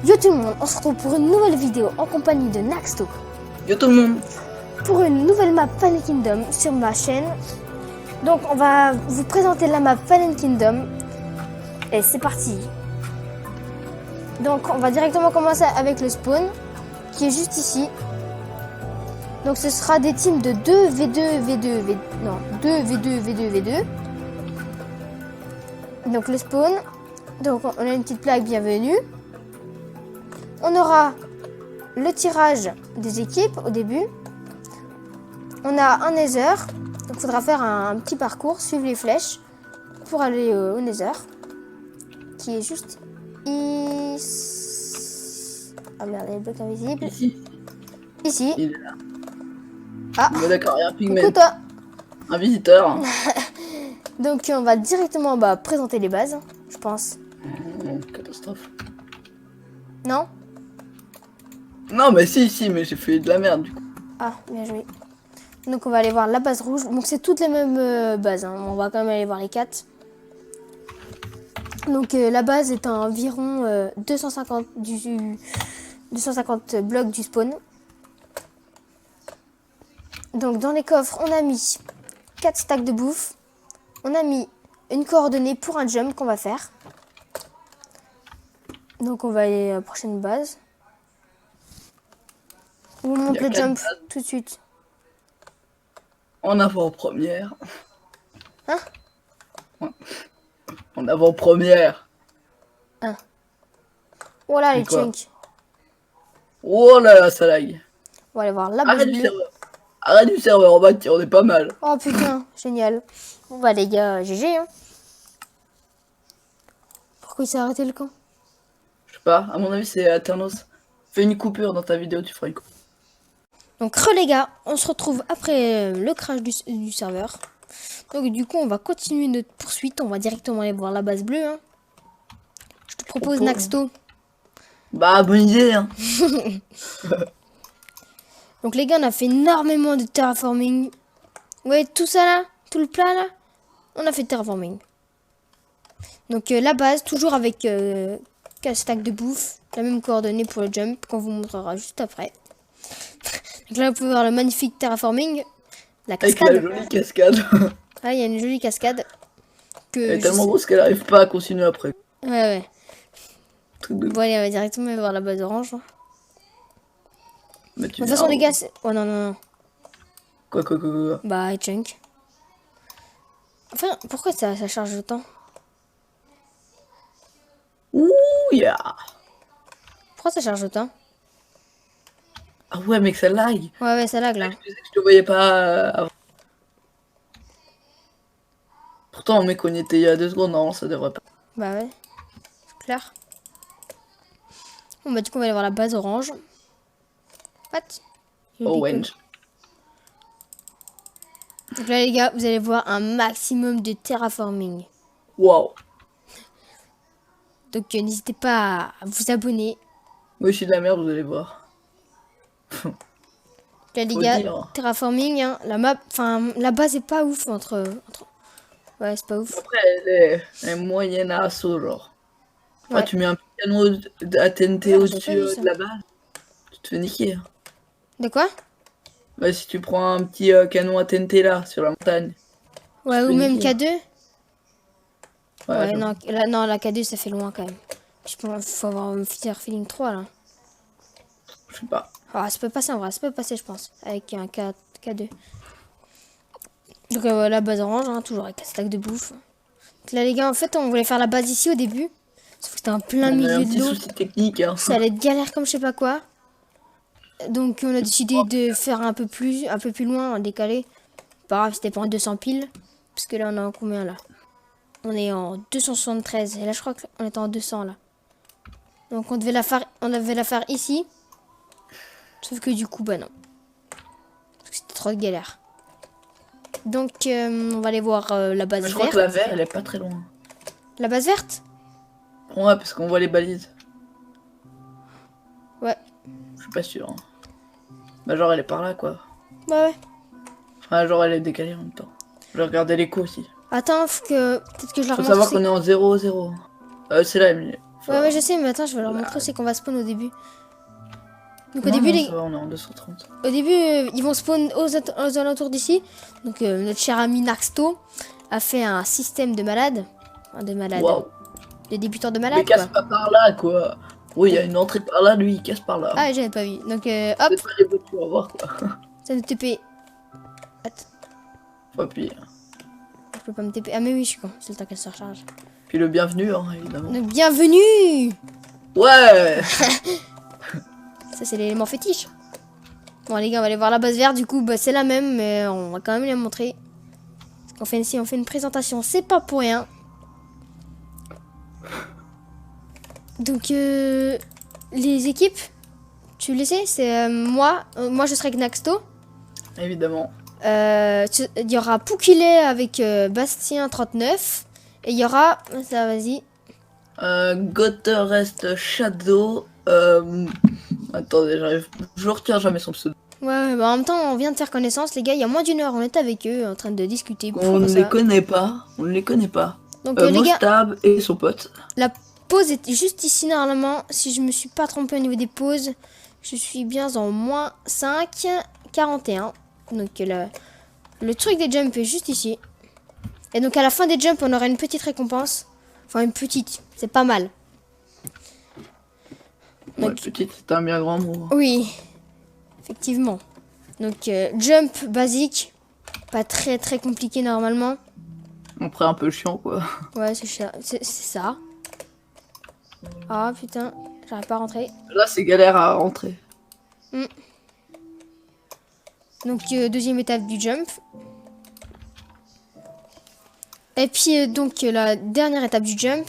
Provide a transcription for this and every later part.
Yo tout le monde, on se retrouve pour une nouvelle vidéo en compagnie de Naxto. Yo tout le monde. Pour une nouvelle map Fallen Kingdom sur ma chaîne. Donc on va vous présenter la map Fallen Kingdom. Et c'est parti. Donc on va directement commencer avec le spawn, qui est juste ici. Donc ce sera des teams de 2 V2, V2, V... Non, 2 V2, V2, V2. Donc le spawn. Donc on a une petite plaque bienvenue. On aura le tirage des équipes au début. On a un nether. Donc il faudra faire un petit parcours, suivre les flèches pour aller au nether. Qui est juste ici. Ah merde, il y a le bloc invisible. Ici. Il est là. Ah, d'accord, il y a un pigment. coucou toi. Un visiteur. Donc on va directement présenter les bases, je pense. Catastrophe. Non? Non, mais si, mais j'ai fait de la merde du coup. Ah, bien joué. Donc on va aller voir la base rouge. Donc c'est toutes les mêmes bases, hein. On va quand même aller voir les 4. Donc la base est à environ 250 blocs du spawn. Donc dans les coffres, on a mis 4 stacks de bouffe. On a mis une coordonnée pour un jump qu'on va faire. Donc on va aller à la prochaine base. On vous montre le jump tout de suite. En avant-première. Hein? Ouais. En avant-première. Oh là les quoi? chunks. Oh là là, ça lag. On va aller voir la base Arrête du bleue. serveur. Arrête du serveur, en bas, on est pas mal. Oh putain, génial. Bon bah les gars, GG hein. Pourquoi il s'est arrêté le camp? Je sais pas, à mon avis c'est Aternos. Fais une coupure dans ta vidéo, tu feras une coupure. Donc les gars, on se retrouve après le crash du serveur. Donc du coup on va continuer notre poursuite. On va directement aller voir la base bleue hein. Je te propose Naxto. Bah bonne idée hein. Donc les gars, on a fait énormément de terraforming. Ouais, tout ça là, tout le plat là, on a fait terraforming. Donc la base, toujours avec 4 stacks de bouffe, la même coordonnée pour le jump qu'on vous montrera juste après. Donc là, vous pouvez voir le magnifique terraforming, la Avec cascade. la jolie cascade. Ah, il y a une jolie cascade. Elle est tellement grosse qu'elle arrive pas à continuer après. Ouais. Truc de... Bon, allez, on va directement voir la base orange. Mais De toute façon, les gars, c'est... Oh non. Quoi. Bah, chunk. Enfin, pourquoi ça charge autant? Ouh, yeah. Pourquoi ça charge autant? Ah ouais, mec, ça lag. Ouais, ça lag là. Je te voyais pas avant. Pourtant, mec, on y était il y a 2 secondes, non, ça devrait pas. Bah ouais, c'est clair. Bon bah du coup on va aller voir la base orange. What? Orange. Donc là les gars, vous allez voir un maximum de terraforming. Wow. Donc n'hésitez pas à vous abonner. Moi, je suis de la merde, vous allez voir. Là les Faut gars, dire. terraforming, hein, la map, enfin la base est pas ouf entre... Ouais, c'est pas ouf. Après, elle est moyenne à assaut, genre. Après, Ouais. tu mets un piano à TNT Non, au-dessus j'ai pas vu ça. de la base, tu te fais niquer. Hein. De quoi? Bah, si tu prends un petit canon à TNT là, sur la montagne. Ouais, tu te ou fais même niquer. K2. Ouais, j'avoue. non, la K2 ça fait loin quand même. Je pense faut avoir un feeling 3 là. Je sais pas. Ah, ça peut passer en vrai, ça peut passer je pense, avec un K2. Donc la base orange, hein, toujours avec un stack de bouffe. Donc là les gars, en fait on voulait faire la base ici au début. Sauf que c'était en plein On a milieu un de petit l'eau. souci technique. Hein. Ça allait être galère comme je sais pas quoi. Donc on a décidé de faire un peu plus loin, en décalé. Pas grave, c'était pas en 200 piles. Parce que là on est en combien là? On est en 273. Et là je crois qu'on était en 200 là. Donc on devait la faire ici. Sauf que du coup bah non. Parce que c'était trop de galère. Donc on va aller voir la base Mais je crois verte. que la verte, elle est pas très loin. La base verte? Ouais, parce qu'on voit les balises. Ouais. Je suis pas sûr. Hein. Bah, genre, elle est par là, quoi. Bah ouais. Enfin, genre, elle est décalée en même temps. Je vais regarder l'écho aussi. Attends, peut-être que je la Faut remonte. savoir qu'on est en 0-0. C'est là, Emily. Ouais, ouais, je sais, mais attends, je vais leur montrer c'est qu'on va spawn au début. Donc au Non, début, non, ça va, on est en 230. ils vont spawn aux alentours d'ici. Donc notre cher ami Naxto a fait un système de malade. Enfin, de malade. Waouh. De débutant de Mais malade, casse quoi. pas par là, quoi. Oui, il y a une entrée par là, lui, il casse par là. Ah, j'avais pas vu. Donc hop, C'est pas les voitures à voir, quoi. ça nous TP. Attends, Faut appuyer. je peux pas me TP. Ah, mais oui, je suis con. C'est le temps qu'elle se recharge. Puis le bienvenu, hein, évidemment. Donc bienvenue. Ouais. Ça, c'est l'élément fétiche. Bon, les gars, on va aller voir la base verte. Du coup, bah, c'est la même, mais on va quand même les montrer. Parce qu'on fait ici, on fait une présentation. C'est pas pour rien. Donc, les équipes, tu le sais, c'est moi. Moi, je serai avec Naxto. Évidemment. Il y aura Poukile avec Bastien 39. Et il y aura. Ça, vas-y. Gotterest Shadow. Attendez, j'arrive. Je retiens jamais son pseudo. Ouais, bah, en même temps, on vient de faire connaissance, les gars. Il y a moins d'une heure, on était avec eux en train de discuter. On ne ça. les connaît pas. On ne les connaît pas. Donc, les gars. Mostab et son pote. La pause est juste ici normalement. Si je me suis pas trompé au niveau des pauses, je suis bien en moins 5, 41. Donc le truc des jumps est juste ici. Et donc à la fin des jumps, on aura une petite récompense. Enfin une petite, c'est pas mal. Ouais, Donc, petite, c'est un bien grand mot. oui, effectivement. Donc jump basique, pas très très compliqué normalement. Après un peu chiant, quoi. Ouais, c'est ça. Ah putain, j'arrive pas à rentrer. Là, c'est galère à rentrer. Donc deuxième étape du jump. Et puis donc la dernière étape du jump.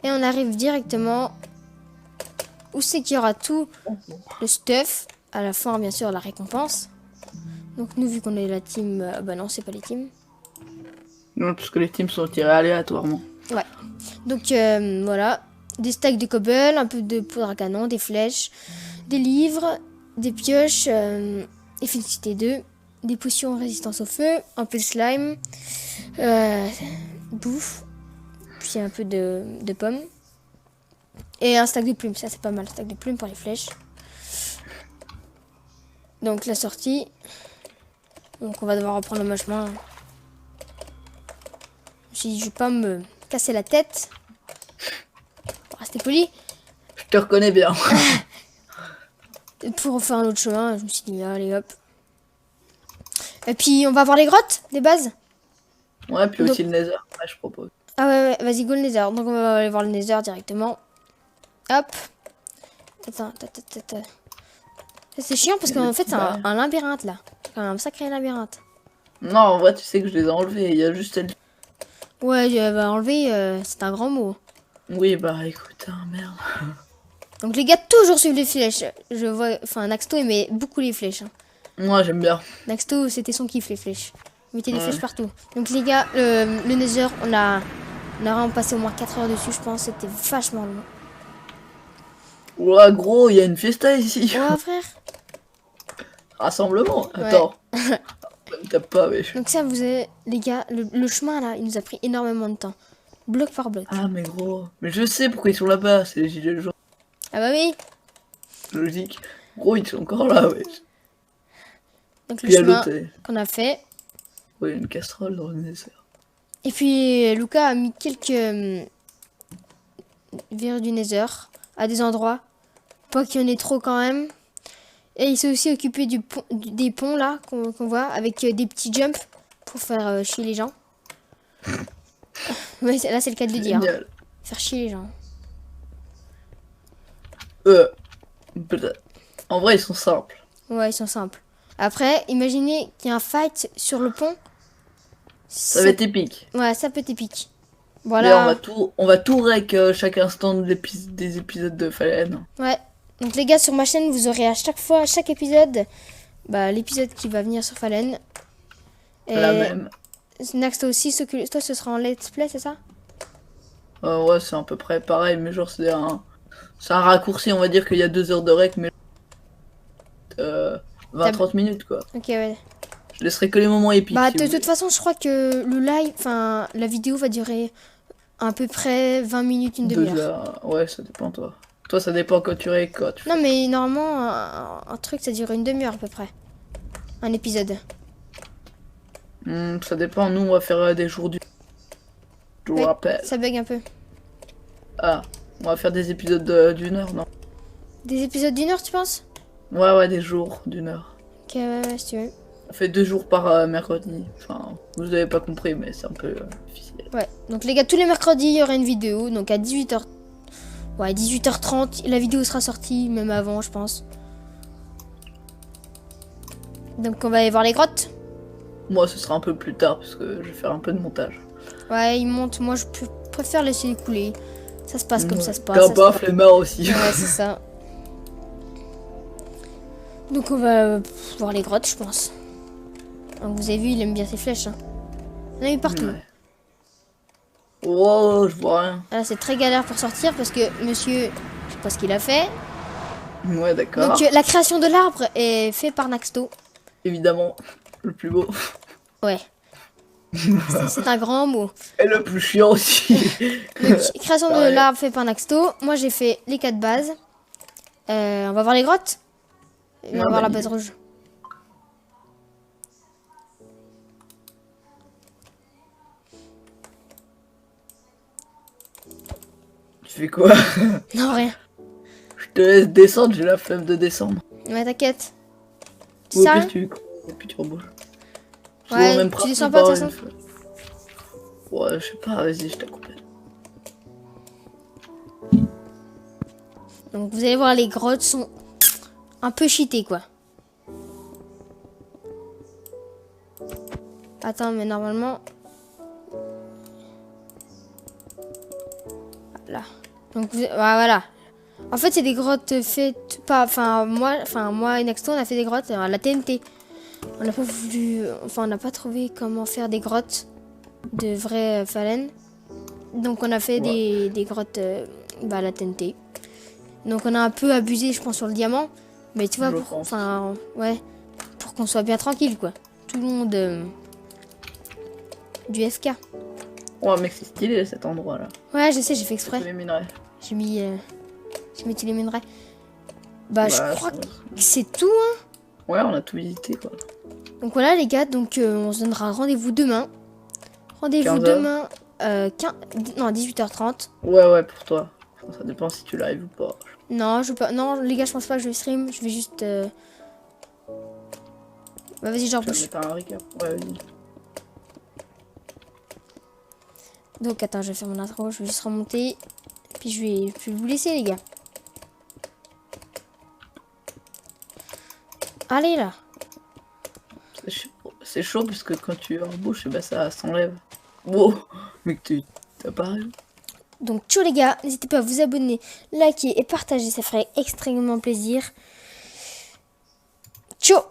Et on arrive directement où c'est qu'il y aura tout le stuff. À la fin bien sûr la récompense. Donc nous vu qu'on est la team... bah non c'est pas les teams. Non, parce que les teams sont tirés aléatoirement. Ouais. Donc voilà. Des stacks de cobble, un peu de poudre à canon, des flèches, des livres, des pioches, efficacité 2, des potions résistance au feu, un peu de slime, bouffe, puis un peu de pommes. Et un stack de plumes, ça c'est pas mal, stack de plumes pour les flèches. Donc la sortie. Donc on va devoir reprendre le chemin. Je vais pas me casser la tête. Pour rester poli. Je te reconnais bien. Pour faire un autre chemin, je me suis dit allez hop. Et puis on va voir les grottes des bases. Ouais, puis Donc- aussi le Nether, ouais, je propose. Ah ouais, vas-y go le Nether. Donc on va aller voir le Nether directement. Hop. Attends. C'est chiant parce qu'en fait c'est un labyrinthe là. C'est quand même un sacré labyrinthe. Non, en vrai, tu sais que je les ai enlevés. Il y a juste celle. Ouais, bah, enlever, c'est un grand mot. Oui, bah écoute, hein, merde. Donc les gars, toujours suivre les flèches. Je vois, enfin Naxto aimait beaucoup les flèches. Hein. Moi, j'aime bien. Naxto, c'était son kiff les flèches. Il mettait des Ouais. flèches partout. Donc les gars, le Nether, on a vraiment passé au moins 4 heures dessus, je pense. C'était vachement long. Ouah, gros, il y a une fiesta ici. Ouais frère. Rassemblement. Attends. Ne tape pas, wesh. Donc ça, vous avez, les gars, le chemin là, il nous a pris énormément de temps. Bloc par bloc. Ah, mais gros. Mais je sais pourquoi ils sont là-bas. C'est les gilets jaunes. Ah bah oui. Logique. Gros, ils sont encore là, wesh. Donc le Puis il y a chemin l'autre. qu'on a fait. Ouais, une casserole dans le Nether. Et puis Lucas a mis quelques verres du Nether à des endroits. Pas qu'il y en ait trop quand même. Et il s'est aussi occupé des ponts là qu'on voit avec des petits jumps pour faire chier les gens. Ouais, là c'est le cas de le dire. Hein. Génial. Faire chier les gens. Peut-être. En vrai, ils sont simples. Ouais, ils sont simples. Après, imaginez qu'il y a un fight sur le pont. Ça va être épique. Ouais, ça peut être épique. Là, Voilà. on va tout rec chaque instant des épisodes de Fallen. Ouais. Donc les gars, sur ma chaîne, vous aurez à chaque fois, à chaque épisode, bah, l'épisode qui va venir sur Fallen. Et La même. Naxto aussi, toi ce sera en let's play, c'est ça? Ouais, c'est à peu près pareil, mais genre c'est un raccourci, on va dire qu'il y a 2 heures de rec, mais 20-30 minutes quoi. Ok, ouais. Je laisserai que les moments épiques. Bah, si de vous toute façon, je crois que le live, enfin, la vidéo va durer À peu près 20 minutes, une 2 demi-heure. heures. Ouais, ça dépend, toi. Toi, ça dépend quand tu récoltes. Non, mais normalement, un truc, ça dure une demi-heure à peu près. Un épisode. Ça dépend. Nous, on va faire des jours du. Je vous Ouais, rappelle. ça bug un peu. Ah, on va faire des épisodes d'une heure, non? Des épisodes d'une heure, tu penses? Ouais, des jours d'une heure. Ok, ouais, si tu veux. On fait 2 jours par mercredi. Enfin, vous avez pas compris, mais c'est un peu difficile. Ouais, donc les gars, tous les mercredis, il y aura une vidéo. Donc à 18h. Ouais, 18h30, la vidéo sera sortie, même avant, je pense. Donc on va aller voir les grottes. Moi, ce sera un peu plus tard, parce que je vais faire un peu de montage. Ouais, il monte. Moi, préfère laisser couler. Ça se passe comme ça se passe. Car baf, les mains aussi. Ouais, c'est ça. Donc on va voir les grottes, je pense. Donc, vous avez vu, il aime bien ses flèches. Hein. On a eu partout. Ouais. Oh, je vois rien. Là, c'est très galère pour sortir parce que monsieur, je sais pas ce qu'il a fait. Ouais, d'accord. Donc la création de l'arbre est faite par Naxto. Évidemment, le plus beau. Ouais. C'est un grand mot. Et le plus chiant aussi. Donc, création de Pareil. l'arbre fait par Naxto. Moi, j'ai fait les 4 bases. On va voir les grottes. Et on va Ouais, voir la bah, base rouge. Tu fais quoi? Non, rien. Je te laisse descendre, j'ai la flemme de descendre. Ouais, t'inquiète. Tu Ou au sais pire, rien? et puis tu rebouches. Ouais, Souvent, tu descends pas, de toute façon. Ouais, je sais pas, vas-y, je t'accompagne. Donc, vous allez voir, les grottes sont un peu cheatées, quoi. Attends, mais normalement... Voilà. Donc, voilà. En fait, c'est des grottes faites... moi et Nexto, on a fait des grottes à la TNT. On n'a pas voulu... Enfin, on n'a pas trouvé comment faire des grottes de vraies phalènes. Donc, on a fait des grottes à la TNT. Donc, on a un peu abusé, je pense, sur le diamant. Mais tu vois, pour qu'on soit bien tranquille, quoi. Tout le monde... du FK. Oh, mec, c'est stylé cet endroit-là. Ouais, je sais, j'ai fait exprès. Les minerais. J'ai mis tous les minerais. Bah, je crois que c'est tout, hein. Ouais, on a tout visité, quoi. Donc voilà, les gars, donc on se donnera rendez-vous demain. Rendez-vous 15 heures. demain, 18h30. Ouais, pour toi. Ça dépend si tu live ou pas. Non, je veux pas. Non, les gars, je pense pas que je vais stream. Je vais juste. Bah, vas-y, genre Tu vas bouge. mettre un recap. Ouais, vas-y. Donc attends, je vais faire mon intro. Je vais juste remonter. Puis je vais vous laisser, les gars. Allez là. C'est chaud parce que quand tu rebouches, bah, ça s'enlève. Wow, mec, t'as pas raison. Donc ciao les gars, n'hésitez pas à vous abonner, liker et partager, ça ferait extrêmement plaisir. Ciao.